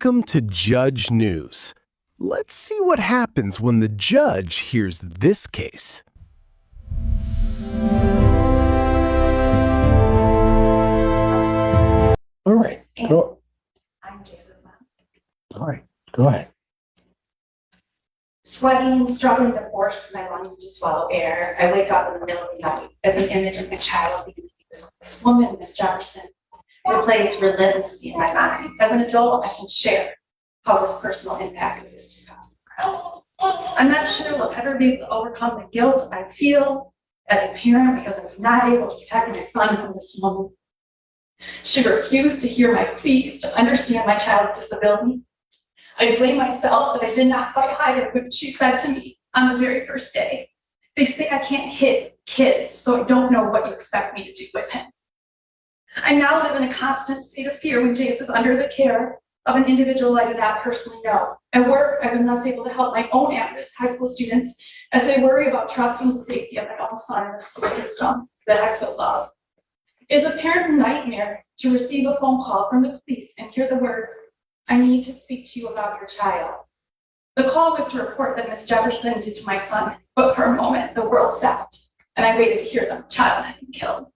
Welcome to Judge News. Let's see what happens when the judge hears this case. All right, go. I'm Jace's mom. All right, go ahead. Sweating, struggling to force my lungs to swallow air, I wake up in the middle of the night as an image of my child being abused. This woman, Miss Jefferson, replays relentlessly in my mind. As an adult, I can share how this personal impact of this disgusting crime. I'm not sure we'll ever be able to overcome the guilt I feel as a parent because I was not able to protect my son from this woman. She refused to hear my pleas to understand my child's disability. I blame myself that I did not fight higher with what she said to me on the very first day. They say I can't hit kids, so I don't know what you expect me to do with him. I now live in a constant state of fear when Jace is under the care of an individual I do not personally know. At work, I've been less able to help my own at-risk high school students as they worry about trusting the safety of my own son in the school system that I so love. It is a parent's nightmare to receive a phone call from the police and hear the words, "I need to speak to you about your child." The call was to report that Miss Jefferson did to my son, but for a moment, the world stopped, and I waited to hear the child had been killed.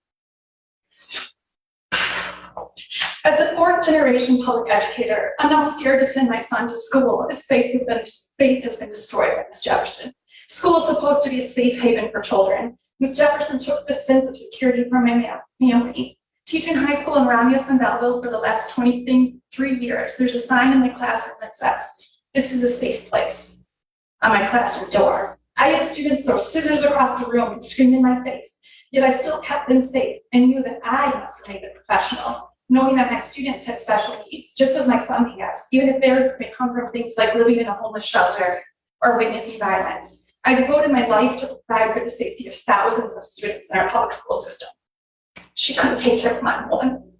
As a fourth-generation public educator, I'm now scared to send my son to school. His faith has been destroyed by Miss Jefferson. School is supposed to be a safe haven for children. Miss Jefferson took the sense of security from my family. Teaching high school in Romulus and Belleville for the last 23 years, there's a sign in my classroom that says, "This is a safe place," on my classroom door. I had students throw scissors across the room and scream in my face, yet I still kept them safe and knew that I must remain a professional, knowing that my students had special needs, just as my son has, even if theirs may come from things like living in a homeless shelter or witnessing violence. I devoted my life to provide for the safety of thousands of students in our public school system. She couldn't take care of my one.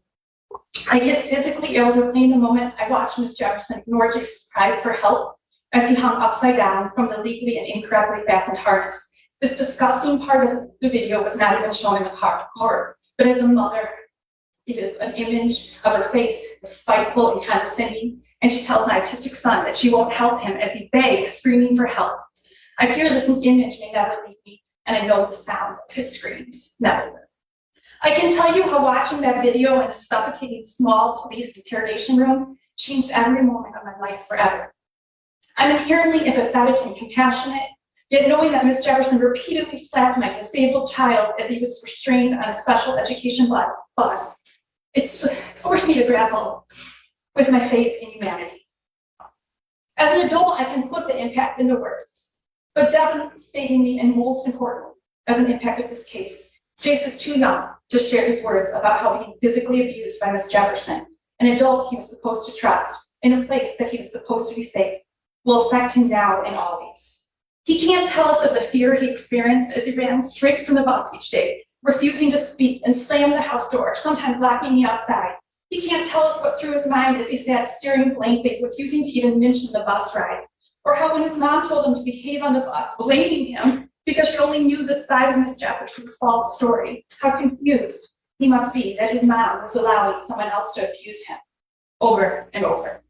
I get physically ill replaying the moment I watched Miss Jefferson ignore Jace's cries for help as he hung upside down from the legally and incorrectly fastened harness. This disgusting part of the video was not even shown in the court, but as a mother, it is an image of her face, spiteful and condescending, and she tells my autistic son that she won't help him as he begs, screaming for help. I fear this image may never leave me, and I know the sound of his screams never will. I can tell you how watching that video in a suffocating small police interrogation room changed every moment of my life forever. I'm inherently empathetic and compassionate, yet knowing that Miss Jefferson repeatedly slapped my disabled child as he was restrained on a special education bus, it's forced me to grapple with my faith in humanity. As an adult, I can put the impact into words, but definitely stating the and most important as an impact of this case, Jace is too young to share his words about how being physically abused by Miss Jefferson, an adult he was supposed to trust, in a place that he was supposed to be safe, will affect him now and always. He can't tell us of the fear he experienced as he ran straight from the bus each day, refusing to speak and slammed the house door, sometimes locking me outside. He can't tell us what through his mind as he sat staring blankly, refusing to even mention the bus ride, or how when his mom told him to behave on the bus, blaming him because she only knew the side of Miss Jefferson's false story, how confused he must be that his mom was allowing someone else to abuse him over and over.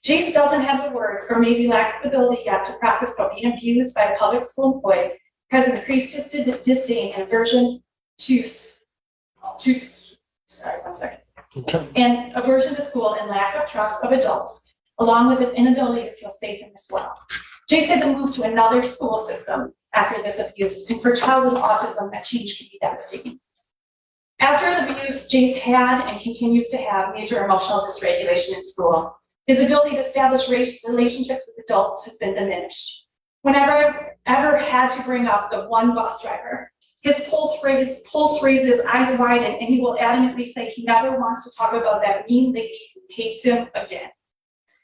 Jace doesn't have the words, or maybe lacks the ability yet to process how being abused by a public school employee has increased his disdain and aversion and aversion to school and lack of trust of adults, along with his inability to feel safe in this world. Jace had to move to another school system after this abuse, and for a child with autism, that change can be devastating. After the abuse, Jace had and continues to have major emotional dysregulation in school. His ability to establish relationships with adults has been diminished. Whenever I've ever had to bring up the one bus driver, his pulse raises, eyes widen, and he will adamantly say he never wants to talk about that mean lady who hates him again.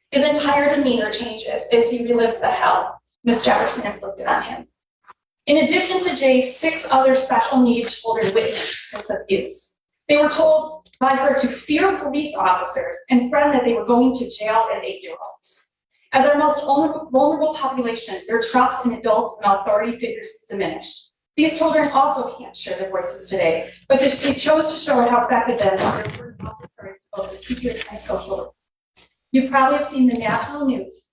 His entire demeanor changes as he relives the hell Miss Jefferson inflicted on him. In addition to Jace, 6 other special needs children witnessed this abuse. They were told by her to fear police officers and friend that they were going to jail as 8-year-olds. As our most vulnerable population, their trust in adults and authority figures is diminished. These children also can't share their voices today, but they chose to show it how affected them their word stories to both the teachers and social. You probably have seen the national news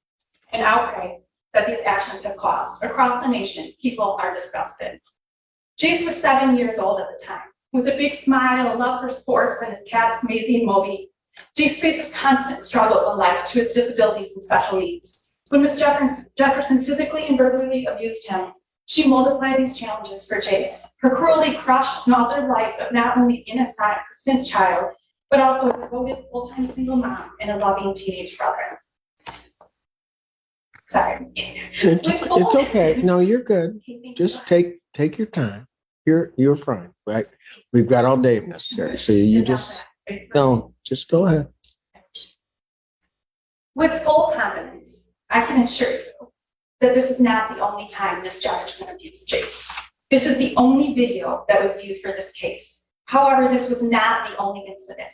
and outcry that these actions have caused. Across the nation, people are disgusted. Jace was 7 years old at the time. With a big smile, a love for sports, and his cats, Maisie and Moby, Jace faces constant struggles in life to his disabilities and special needs. When Ms. Jefferson physically and verbally abused him, she multiplied these challenges for Jace. Her cruelty crushed and altered lives of not only an innocent child, but also a devoted full-time single mom and a loving teenage brother. Sorry. It's okay. No, you're good. Just take your time. You're fine, right? We've got all day if necessary. So you just just go ahead. With full confidence, I can assure you that this is not the only time Ms. Jefferson abused Jace. This is the only video that was viewed for this case. However, this was not the only incident.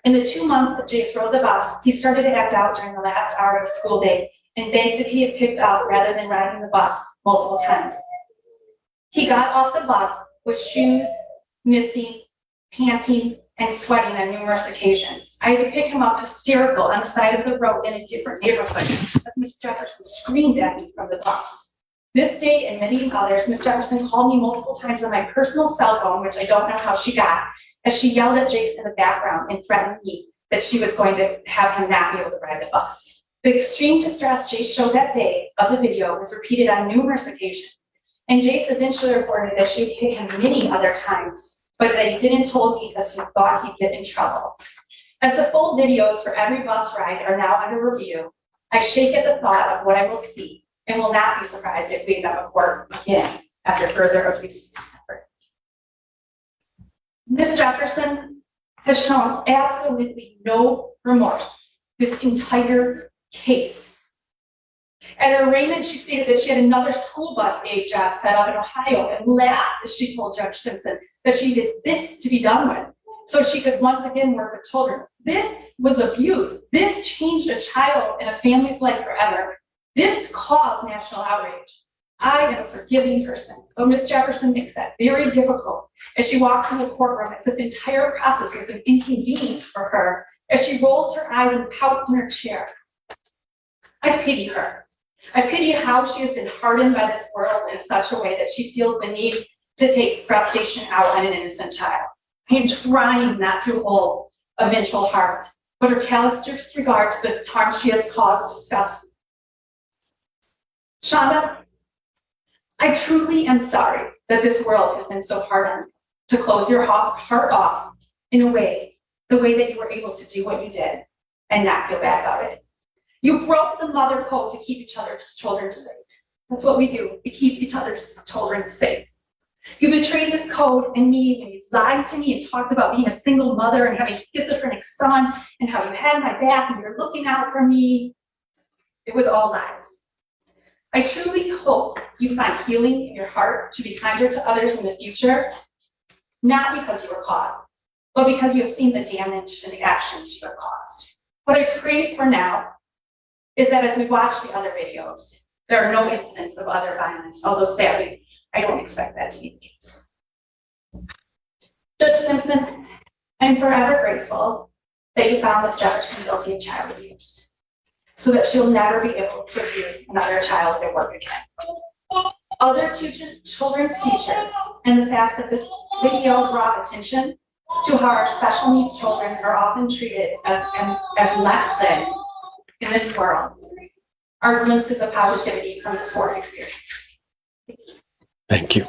In the 2 months that Jace rode the bus, he started to act out during the last hour of the school day and begged to be picked up rather than riding the bus multiple times. He got off the bus with shoes missing, panting, and sweating on numerous occasions. I had to pick him up hysterical on the side of the road in a different neighborhood as Ms. Jefferson screamed at me from the bus. This day and many others, Ms. Jefferson called me multiple times on my personal cell phone, which I don't know how she got, as she yelled at Jace in the background and threatened me that she was going to have him not be able to ride the bus. The extreme distress Jace showed that day of the video was repeated on numerous occasions, and Jace eventually reported that she'd hit him many other times, but that he didn't told me because he thought he'd get in trouble. As the full videos for every bus ride are now under review, I shake at the thought of what I will see and will not be surprised if we end up in court again after further abuse is discovered. Ms. Jefferson has shown absolutely no remorse this entire case. At her arraignment, she stated that she had another school bus aide job set up in Ohio and laughed as she told Judge Simpson that she did this to be done with so she could once again work with children. This was abuse. This changed a child and a family's life forever. This caused national outrage. I am a forgiving person, so Ms. Jefferson makes that very difficult as she walks in the courtroom as if the entire process was an inconvenience for her as she rolls her eyes and pouts in her chair. I pity her. I pity how she has been hardened by this world in such a way that she feels the need to take frustration out on an innocent child. I am trying not to hold a vengeful heart, but her callous disregard to the harm she has caused disgusts me. Shonda, I truly am sorry that this world has been so hard on you to close your heart off in a way, the way that you were able to do what you did and not feel bad about it. You broke the mother code to keep each other's children safe. That's what we do. We keep each other's children safe. You betrayed this code and me when you lied to me and talked about being a single mother and having a schizophrenic son and how you had my back and you're looking out for me. It was all lies. I truly hope you find healing in your heart to be kinder to others in the future, not because you were caught, but because you have seen the damage and the actions you have caused. What I pray for now is that as we watch the other videos, there are no incidents of other violence, although sadly, I don't expect that to be the case. Judge Simpson, I'm forever grateful that you found Ms. Jefferson guilty of child abuse, so that she'll never be able to abuse another child at work again. Other children's future and the fact that this video brought attention to how our special needs children are often treated as less than in this world are glimpses of positivity from this court experience. Thank you.